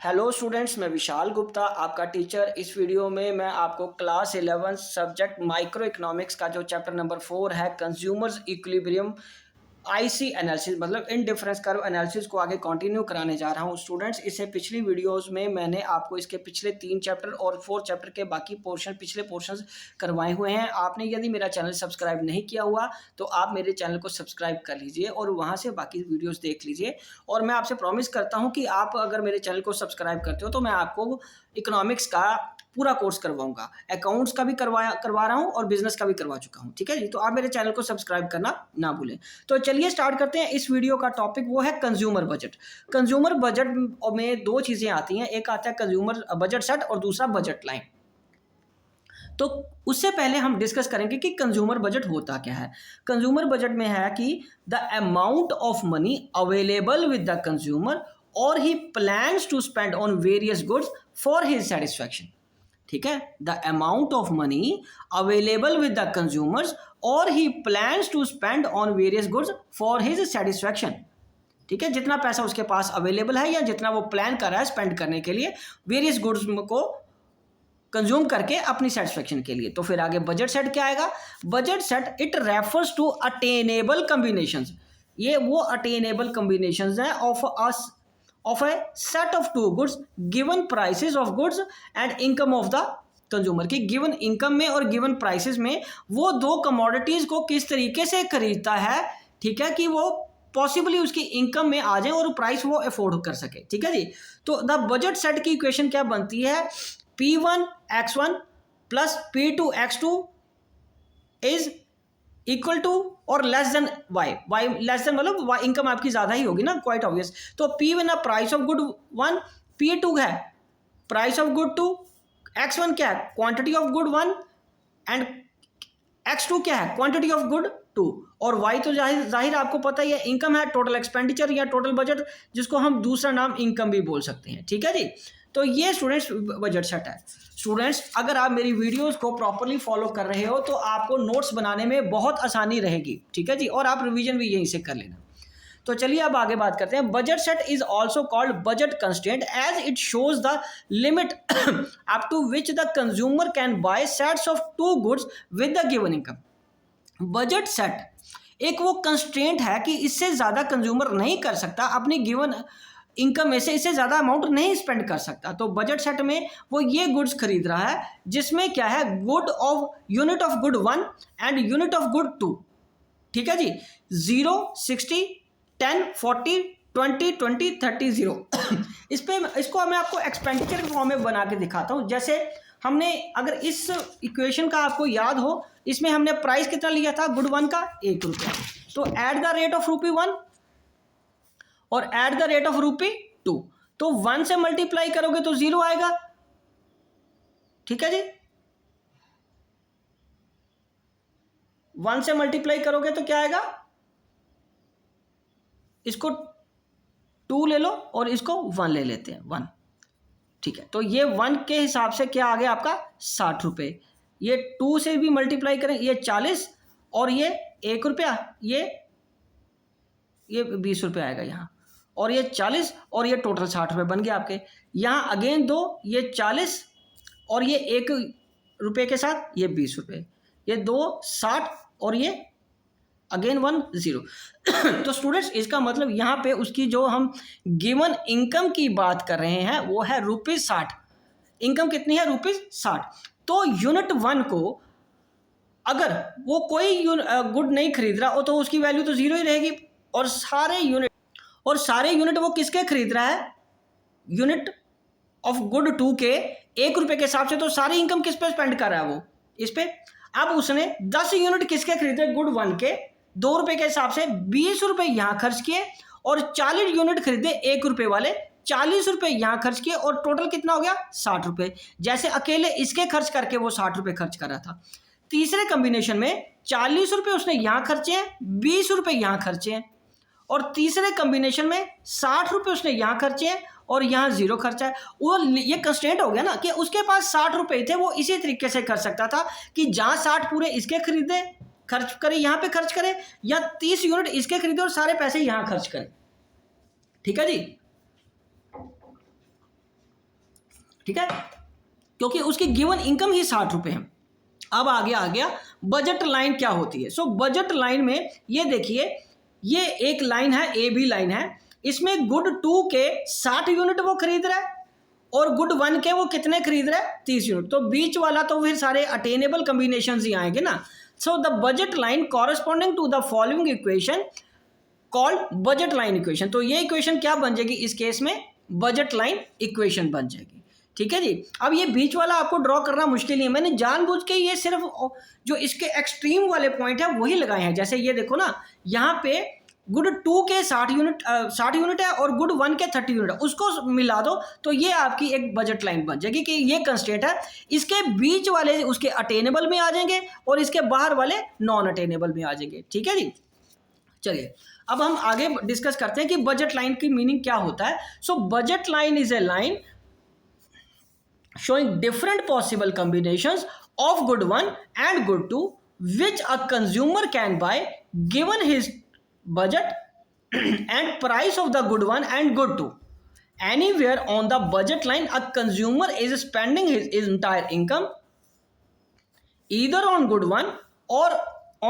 Hello students, मैं विशाल गुप्ता आपका teacher. इस वीडियो में मैं आपको क्लास 11 सब्जेक्ट माइक्रो इकोनॉमिक्स का जो चैप्टर नंबर 4 है कंज्यूमर्स इक्विलिब्रियम आईसी एनालिसिस मतलब इन डिफरेंस कर्व एनालिसिस को आगे कंटिन्यू कराने जा रहा हूं। स्टूडेंट्स, इससे पिछली वीडियोस में मैंने आपको इसके पिछले 3 चैप्टर और 4 चैप्टर के बाकी पोर्शन पिछले पोर्शंस करवाए हुए हैं। आपने यदि मेरा चैनल सब्सक्राइब नहीं किया हुआ तो आप मेरे चैनल को सब्सक्राइब कर लीजिए और वहां से बाकी वीडियोस देख लीजिए। और मैं आपसे प्रॉमिस करता हूं कि आप अगर मेरे चैनल को सब्सक्राइब करते हो तो मैं आपको इकोनॉमिक्स का पूरा कोर्स करवाऊंगा। अकाउंट्स का भी करवा रहा हूं और बिजनेस का भी करवा चुका हूं। ठीक है जी, तो आप मेरे चैनल को सब्सक्राइब करना ना भूलें। तो चलिए स्टार्ट करते हैं। इस वीडियो का टॉपिक वो है कंज्यूमर बजट। कंज्यूमर बजट में दो चीजें आती हैं, एक आता है कंज्यूमर बजट सेट और दूसरा बजट लाइन। तो उससे पहले हम डिस्कस करेंगे कि कंज्यूमर बजट होता क्या है। कंज्यूमर बजट में है कि the amount of money available with the consumer और he plans to spend on various goods for his satisfaction. ठीक है, the amount of money available with the consumers और he plans to spend on various goods for his satisfaction. ठीक है, जितना पैसा उसके पास available है या जितना वो प्लान कर रहा है स्पेंड करने के लिए वेरियस गुड्स को कंज्यूम करके अपनी सेटिस्फेक्शन के लिए। तो फिर आगे बजट सेट क्या आएगा। Budget set it refers to attainable combinations. ये वो अटेनेबल कॉम्बिनेशंस हैं of a set of two goods given prices of goods and income of the consumer की गिवन इनकम में और गिवन प्राइसेस में वो दो कमोडिटीज को किस तरीके से खरीदता है। ठीक है, कि वो पॉसिबली उसकी इनकम में आ जाए और प्राइस वो अफोर्ड कर सके। ठीक है जी, तो द बजट सेट की इक्वेशन क्या बनती है। P1 X1 plus P2 X2 is equal to और less than Y less than मतलब वाई इनकम आपकी ज्यादा ही होगी ना, क्वाइट ऑब्वियस। तो P1 price of good 1, P2 है प्राइस ऑफ गुड 2, X1 क्या है quantity of good 1 and X2 क्या है क्वांटिटी ऑफ गुड 2। और Y तो जाहिर आपको पता ही है इनकम है, टोटल एक्सपेंडिचर या टोटल बजट, जिसको हम दूसरा नाम इनकम भी बोल सकते हैं। ठीक है जी, तो ये स्टूडेंट्स बजट सेट है। स्टूडेंट्स, अगर आप मेरी वीडियोस को प्रॉपर्ली फॉलो कर रहे हो तो आपको नोट्स बनाने में बहुत आसानी रहेगी। ठीक है जी, और आप रिवीजन भी यहीं से कर लेना। तो चलिए अब आगे बात करते हैं। Budget set is also called budget constraint as it shows the limit up to which the consumer can buy sets of two goods with the given income. Budget set एक वो कंस्ट्रेंट है कि इससे ज्यादा कंज्यूमर नहीं कर सकता, अपनी गिवन इनकम में से इससे ज्यादा अमाउंट नहीं स्पेंड कर सकता। तो बजट सेट में वो ये गुड्स खरीद रहा है जिसमें क्या है good of unit of good 1 and unit of good 2। ठीक है जी, 0, 60, 10, 40, 20, 20, 30, 0। इसको मैं आपको एक्सपेंडिचर के फॉर्म में बना के दिखाता हूं। जैसे हमने अगर इस इक्वेशन का आपको याद हो, इसमें हमने प्राइस कितना लिया था गुड 1 का 1 रुपया। तो एट द रेट ऑफ ₹1 और एट द रेट ऑफ ₹2, तो 1 से मल्टीप्लाई करोगे तो 0 आएगा। ठीक है जी, 1 से मल्टीप्लाई करोगे तो क्या आएगा, इसको 2 ले लो और इसको 1 ले लेते हैं 1। ठीक है, तो ये 1 के हिसाब से क्या आ गया आपका 60 रुपये। ये 2 से भी मल्टीप्लाई करें ये 40 और ये 1 रुपया, ये 20 रुपये आएगा यहाँ, और ये 40 और ये टोटल 60 रुपये बन गया आपके। यहाँ अगेन 2, ये 40 और ये 1 रुपये के साथ ये 20 रुपये, ये 2 60 और ये अगेन 1 0। तो स्टूडेंट्स, इसका मतलब यहाँ पे उसकी जो हम गिवन इनकम की बात कर रहे हैं वो है ₹60। इनकम कितनी है ₹60। तो यूनिट 1 को अगर वो कोई गुड नहीं खरीद रहा हो तो उसकी वैल्यू तो 0 ही रहेगी। और सारे यूनिट वो किसके खरीद रहा है, यूनिट ऑफ गुड 2 के 1 रुपये के हिसाब से। तो सारी इनकम किस पे स्पेंड कर रहा है वो, इस पे। अब उसने 10 यूनिट किसके खरीदे गुड 1 के 2 रुपये के हिसाब से, 20 रुपये यहां खर्च किए, और 40 यूनिट खरीदे 1 रुपये वाले, 40 रुपये यहां खर्च किए, और टोटल कितना हो गया 60 रुपये। जैसे अकेले इसके खर्च करके वो 60 रुपये खर्च कर रहा था। तीसरे कॉम्बिनेशन में 40 रुपये उसने यहां खर्चे हैं, 20 रुपये यहां खर्चे हैं, और तीसरे कॉम्बिनेशन में 60 रुपये उसने यहां खर्चे हैं और यहाँ 0 खर्चा है। वो ये कंस्ट्रेंट हो गया ना कि उसके पास 60 रुपये थे, वो इसी तरीके से कर सकता था कि जहां 60 पूरे इसके खरीदे खर्च करे, यहाँ पे खर्च करे, या 30 यूनिट इसके खरीदे और सारे पैसे यहाँ खर्च करे। ठीक है जी, ठीक है, क्योंकि उसकी गिवन इनकम ही 60 रुपये है। अब आगे आ गया बजट लाइन क्या होती है। सो बजट लाइन में ये देखिए, ये एक लाइन है, ए बी लाइन है, इसमें गुड 2 के 60 यूनिट वो खरीद रहा है और गुड 1 के वो कितने खरीद रहा है, 30 यूनिट। तो बीच वाला तो फिर सारे अटेनेबल कॉम्बिनेशंस ही आएंगे ना। So the budget line corresponding to the following equation called budget line equation. तो ये इक्वेशन क्या बन जाएगी इस केस में, बजट लाइन इक्वेशन बन जाएगी। ठीक है जी। अब ये बीच वाला आपको ड्रॉ करना मुश्किल नहीं है, मैंने जानबूझ के ये सिर्फ जो इसके एक्सट्रीम वाले पॉइंट है वही लगाए हैं। जैसे ये देखो ना, यहाँ पे गुड 2 के 60 यूनिट है और गुड 1 के 30 यूनिट है, उसको मिला दो तो ये आपकी एक बजट लाइन बन जाएगी कि ये कंस्ट्रेंट है, इसके बीच वाले उसके अटेनेबल में आ जाएंगे और इसके बाहर वाले नॉन अटेनेबल में आ जाएंगे। ठीक है जी। चलिए अब हम आगे डिस्कस करते हैं कि बजट लाइन की मीनिंग क्या होता है। So budget line is a line showing different possible combinations of good 1 and good 2 which a consumer can buy given his budget and price of the good 1 and good 2. Anywhere on the budget line a consumer is spending his entire income either on good 1 or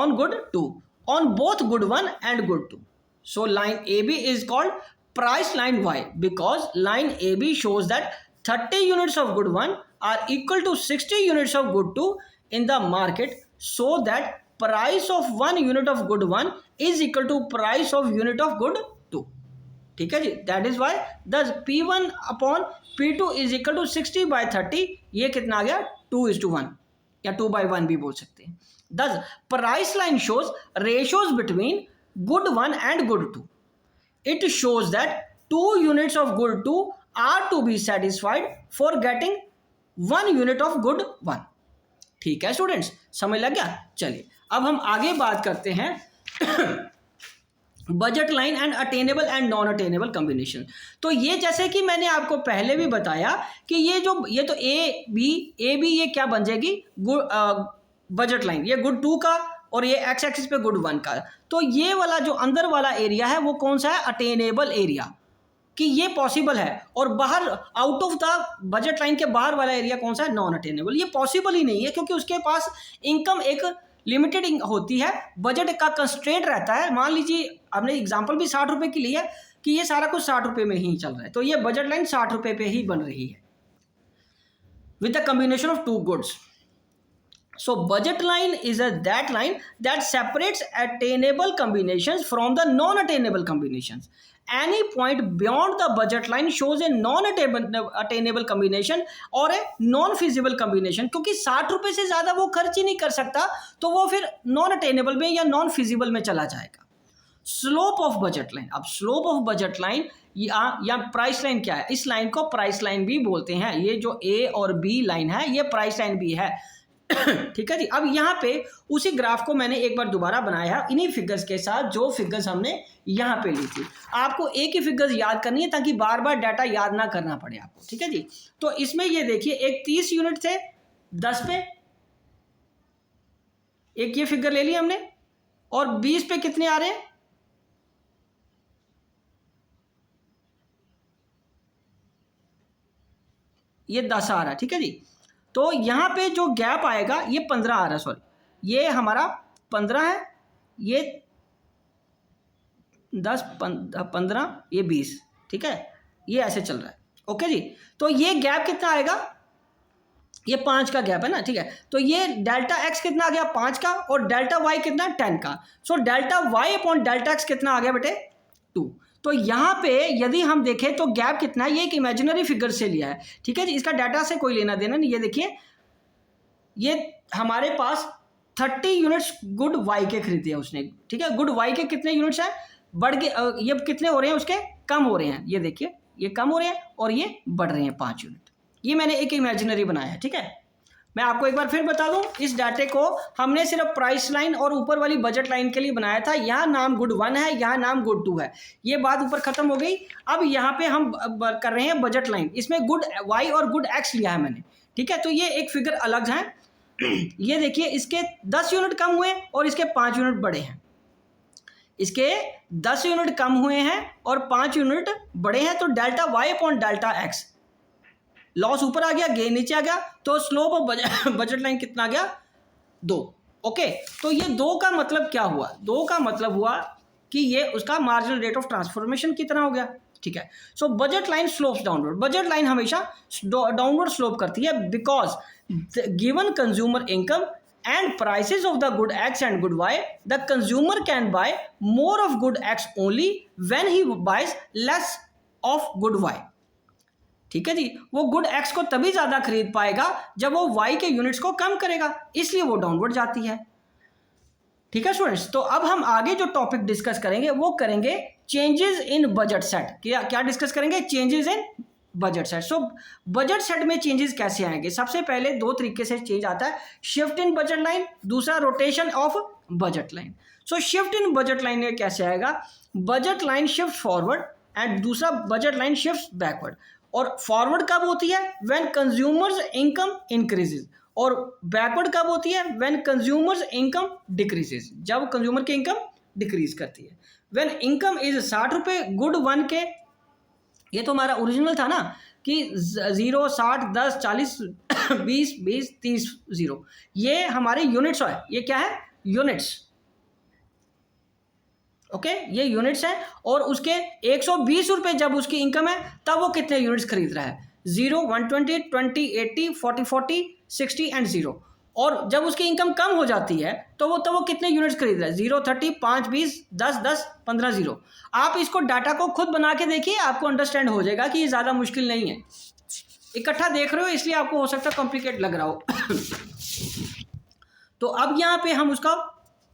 on good 2, on both good 1 and good 2. So line AB is called price line. Why? Because line AB shows that 30 units of good 1 are equal to 60 units of good 2 in the market, so that price of 1 unit of good 1 is equal to price of unit of good 2. ठीक है जी। That is Y दस P1 upon P2 is equal to 60 by 30। ये कितना आ गया, 2:1 या 2/1 भी बोल सकते हैं। दस price line shows ratios between good 1 and good 2। It shows that 2 units of good 2 are to be satisfied for getting 1 unit of good 1। ठीक है स्टूडेंट्स, समझ लग गया। चलिए अब हम आगे बात करते हैं budget line and attainable and non attainable combination. तो ये जैसे कि मैंने आपको पहले भी बताया कि ये तो ए बी ये क्या बन जाएगी, बजट लाइन, ये गुड 2 का और ये एक्स एक्सिस पे गुड 1 का। तो ये वाला जो अंदर वाला एरिया है वो कौन सा है, अटेनेबल एरिया, कि ये पॉसिबल है। और बाहर out of the budget line के बाहर वाला एरिया कौन सा है, नॉन अटेनेबल। ये पॉसिबल ही नहीं है क्योंकि उसके पास इनकम एक लिमिटेड होती है, बजट का कंस्ट्रेंट रहता है। मान लीजिए आपने एग्जांपल भी 60 रुपए की ली है कि ये सारा कुछ 60 रुपए में ही चल रहा है, तो ये बजट लाइन 60 रुपए पे ही बन रही है with the combination of 2 goods. So budget line is that line that separates attainable combinations from the non-attainable combinations. Any point beyond the budget line shows a non-attainable combination or a non-feasible combination, क्योंकि 60 रुपए से ज़्यादा वो खर्च ही नहीं कर सकता तो वो फिर non-attainable में या non-feasible में चला जाएगा। स्लोप ऑफ बजट लाइन, अब स्लोप ऑफ बजट लाइन या प्राइस लाइन क्या है, इस लाइन को प्राइस लाइन भी बोलते हैं। ये जो ए और बी लाइन है ये प्राइस लाइन भी है। ठीक है जी। अब यहाँ पे उसी ग्राफ को मैंने एक बार दोबारा बनाया है इन्हीं फिगर्स के साथ, जो फिगर्स हमने यहाँ पे ली थी। आपको एक ही फिगर्स याद करनी है ताकि बार बार डाटा याद ना करना पड़े आपको। ठीक है जी। तो इसमें ये देखिए, एक 30 यूनिट थे 10 पे, एक ये फिगर ले लिया हमने, और 20 पे कितने आ रहे हैं, ये 10 आ रहा है। ठीक है जी। तो यहाँ पे जो गैप आएगा ये 15 आ रहा है, सॉरी ये हमारा 15 है, ये 10 15 ये 20। ठीक है, ये ऐसे चल रहा है। ओके जी। तो ये गैप कितना आएगा, ये 5 का गैप है ना। ठीक है, तो ये डेल्टा एक्स कितना आ गया 5 का, और डेल्टा वाई कितना 10 का। So delta Y upon delta X कितना आ गया बेटे 2। तो यहाँ पे यदि हम देखें तो गैप कितना है, ये एक इमेजिनरी फिगर से लिया है। ठीक है जी, इसका डाटा से कोई लेना देना नहीं। ये देखिए, ये हमारे पास 30 यूनिट्स गुड वाई के खरीदे हैं उसने। ठीक है, गुड वाई के कितने यूनिट्स हैं, बढ़ के ये कितने हो रहे हैं उसके, कम हो रहे हैं। ये देखिए, ये कम हो रहे हैं और ये बढ़ रहे हैं 5 यूनिट। ये मैंने एक इमेजिनरी बनाया है। ठीक है, मैं आपको एक बार फिर बता दूं, इस डाटे को हमने सिर्फ प्राइस लाइन और ऊपर वाली बजट लाइन के लिए बनाया था। यहाँ नाम गुड 1 है, यहाँ नाम गुड 2 है। ये बात ऊपर खत्म हो गई। अब यहाँ पे हम कर रहे हैं बजट लाइन, इसमें गुड वाई और गुड एक्स लिया है मैंने। ठीक है, तो ये एक फिगर अलग है। ये देखिए, इसके 10 यूनिट कम हुए और इसके 5 यूनिट बढ़े हैं। इसके 10 यूनिट कम हुए हैं और 5 यूनिट बढ़े हैं, तो delta Y upon delta X loss ऊपर आ गया, गेन नीचे आ गया, तो स्लोप ऑफ बजट लाइन कितना आ गया? 2। ओके, तो ये 2 का मतलब क्या हुआ? 2 का मतलब हुआ कि ये उसका मार्जिनल रेट ऑफ ट्रांसफॉर्मेशन कितना हो गया। ठीक है, so budget line slopes downward. Budget line हमेशा डाउनवर्ड स्लोप करती है because given consumer income and prices of the good X and good Y, the consumer can buy more of good X only when he buys less of good Y। ठीक है जी, वो good X को तभी ज्यादा खरीद पाएगा जब वो Y के यूनिट्स को कम करेगा, इसलिए वो डाउनवर्ड जाती है। ठीक है स्टूडेंट्स, तो अब हम आगे जो टॉपिक डिस्कस करेंगे वो करेंगे चेंजेस इन बजट सेट। क्या डिस्कस करेंगे? Changes in budget set. So budget set में चेंजेस कैसे आएंगे? सबसे पहले 2 तरीके से चेंज आता है, शिफ्ट इन बजट लाइन, दूसरा rotation of budget line. So shift in budget line में कैसे आएगा? Budget line shift forward and दूसरा बजट लाइन शिफ्ट बैकवर्ड। और फॉरवर्ड कब होती है? व्हेन कंज्यूमर्स इनकम इंक्रीजेज, और बैकवर्ड कब होती है? व्हेन कंज्यूमर्स इनकम डिक्रीजेज, जब कंज्यूमर की इनकम डिक्रीज करती है। व्हेन इनकम इज 60 रुपये, गुड 1 के, ये तो हमारा ओरिजिनल था ना कि 0, 60, 10, 40, 20, 20, 30, 0, ये हमारे यूनिट्स है। ये क्या है? यूनिट्स। ओके, ये यूनिट्स है। और उसके 120 रुपये जब उसकी इनकम है तब वो कितने यूनिट्स खरीद रहा है? 0, 120, 20, 80, 40, 40, 60 एंड 0। और जब उसकी इनकम कम हो जाती है तो वो कितने यूनिट्स खरीद रहा है? 0, 30, 5, 20, 10, 10, 15, 0। आप इसको डाटा को खुद बना के देखिए, आपको अंडरस्टैंड हो जाएगा कि ये ज़्यादा मुश्किल नहीं है। इकट्ठा देख रहे हो इसलिए आपको हो सकता है कॉम्प्लिकेट लग रहा हो। तो अब यहाँ पे हम उसका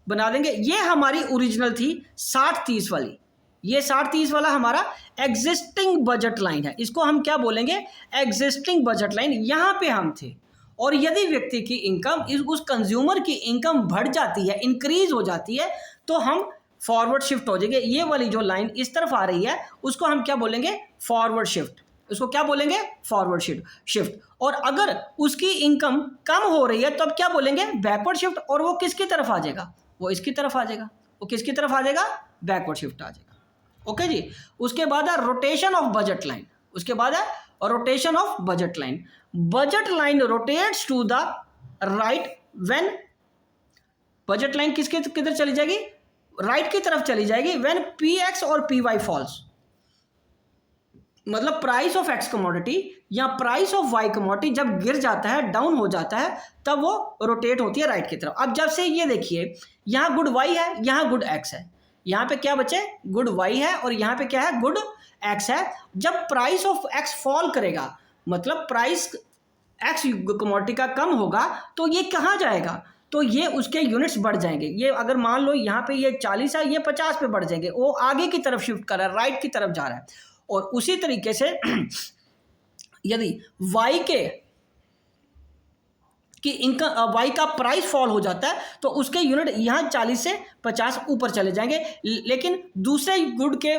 बना देंगे। ये हमारी ओरिजिनल थी 60-30 वाली। ये 60-30 वाला हमारा एग्जिस्टिंग बजट लाइन है। इसको हम क्या बोलेंगे? Existing budget line. यहाँ पे हम थे, और यदि व्यक्ति की इनकम, उस कंज्यूमर की इनकम बढ़ जाती है, इंक्रीज हो जाती है, तो हम फॉरवर्ड शिफ्ट हो जाएंगे। ये वाली जो लाइन इस तरफ आ रही है उसको हम क्या बोलेंगे? Forward shift. उसको क्या बोलेंगे? Forward shift. और अगर उसकी इनकम कम हो रही है तो अब क्या बोलेंगे? Backward shift. और वो किसकी तरफ आ जाएगा? वो इसकी तरफ आ जाएगा। वो किसकी तरफ आ जाएगा? बैकवर्ड शिफ्ट आ जाएगा। ओके जी। उसके बाद है रोटेशन ऑफ बजट लाइन। उसके बाद है rotation of budget line. Budget line rotates to the right when, budget line किसके किधर चली जाएगी? राइट की तरफ चली जाएगी व्हेन px और py फॉल्स। मतलब प्राइस ऑफ एक्स कमोडिटी या प्राइस ऑफ वाई कमोडिटी जब गिर जाता है, डाउन हो जाता है, तब वो रोटेट होती है राइट की तरफ। अब जब से ये देखिए, यहाँ गुड वाई है, यहाँ गुड एक्स है, यहाँ पे क्या बचे? गुड वाई है, और यहाँ पे क्या है? गुड एक्स है। जब प्राइस ऑफ एक्स फॉल करेगा, मतलब प्राइस एक्स कमोडिटी का कम होगा, तो ये कहाँ जाएगा? तो ये उसके यूनिट्स बढ़ जाएंगे। ये अगर मान लो यहाँ पे ये 40 है, ये 50 पे बढ़ जाएंगे। वो आगे की तरफ शिफ्ट कर रहा है, राइट की तरफ जा रहा है। और उसी तरीके से यदि y की इनकम, y का प्राइस फॉल हो जाता है तो उसके यूनिट यहाँ 40 से 50 ऊपर चले जाएंगे, लेकिन दूसरे गुड के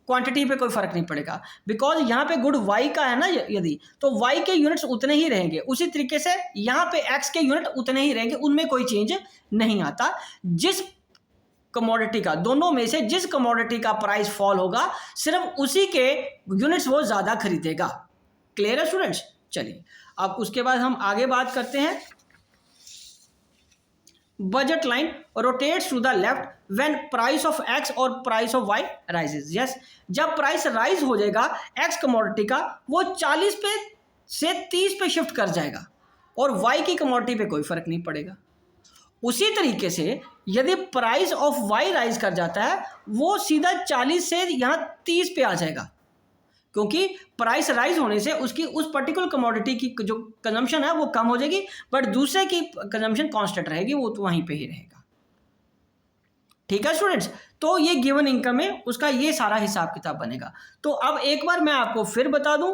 क्वांटिटी पे कोई फर्क नहीं पड़ेगा, बिकॉज यहाँ पे गुड y का है ना, यदि तो y के यूनिट्स उतने ही रहेंगे। उसी तरीके से यहाँ पे x के यूनिट उतने ही रहेंगे, उनमें कोई चेंज नहीं आता। जिस कमोडिटी का, दोनों में से जिस कमोडिटी का प्राइस फॉल होगा, सिर्फ उसी के यूनिट्स वो ज्यादा खरीदेगा। क्लियर है स्टूडेंट्स? चलिए अब उसके बाद हम आगे बात करते हैं। Budget line rotates to the left when price of X और price of Y rises. Yes, जब प्राइस राइज हो जाएगा एक्स कमोडिटी का, वो 40 पे से 30 पे शिफ्ट कर जाएगा, और वाई की कमोडिटी पे कोई फर्क नहीं पड़ेगा। उसी तरीके से यदि प्राइस ऑफ वाई राइज कर जाता है, वो सीधा 40 से यहाँ 30 पे आ जाएगा, क्योंकि प्राइस राइज होने से उसकी उस पर्टिकुलर कमोडिटी की जो कंजम्पशन है वो कम हो जाएगी, बट दूसरे की कंजम्पशन कांस्टेंट रहेगी, वो तो वहीं पे ही रहेगा। ठीक है स्टूडेंट्स? तो ये गिवन इनकम में उसका ये सारा हिसाब किताब बनेगा। तो अब एक बार मैं आपको फिर बता दूं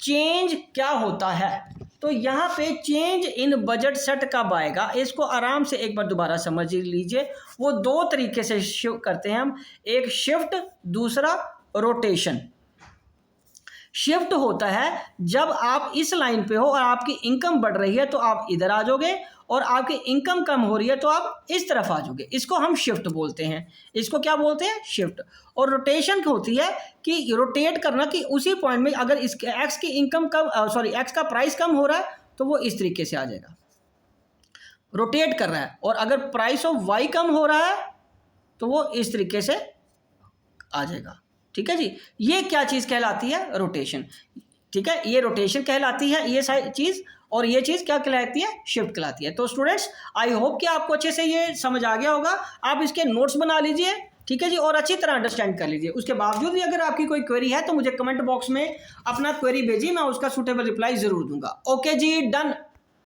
चेंज क्या होता है। तो यहाँ पे चेंज इन बजट सेट कब आएगा, इसको आराम से एक बार दोबारा समझ लीजिए। वो 2 तरीके से करते हैं हम, एक शिफ्ट, दूसरा रोटेशन। शिफ्ट होता है जब आप इस लाइन पे हो और आपकी इनकम बढ़ रही है तो आप इधर आ जाओगे, और आपकी इनकम कम हो रही है तो आप इस तरफ आ जाओगे। इसको हम शिफ्ट बोलते हैं। इसको क्या बोलते हैं? शिफ्ट। और रोटेशन होती है कि रोटेट करना, कि उसी पॉइंट में अगर इसके एक्स की इनकम कम एक्स का प्राइस कम हो रहा है तो वो इस तरीके से आ जाएगा, रोटेट कर रहा है। और अगर प्राइस ऑफ वाई कम हो रहा है तो वो इस तरीके से आ जाएगा। ठीक है जी, ये क्या चीज़ कहलाती है? रोटेशन। ठीक है, ये रोटेशन कहलाती है ये सारी चीज़, और ये चीज़ क्या कहलाती है? शिफ्ट कहलाती है। तो स्टूडेंट्स, आई होप कि आपको अच्छे से ये समझ आ गया होगा। आप इसके नोट्स बना लीजिए, ठीक है जी, और अच्छी तरह अंडरस्टैंड कर लीजिए। उसके बावजूद भी अगर आपकी कोई क्वेरी है तो मुझे कमेंट बॉक्स में अपना क्वेरी भेजिए, मैं उसका सूटेबल रिप्लाई ज़रूर दूंगा। ओके जी, डन।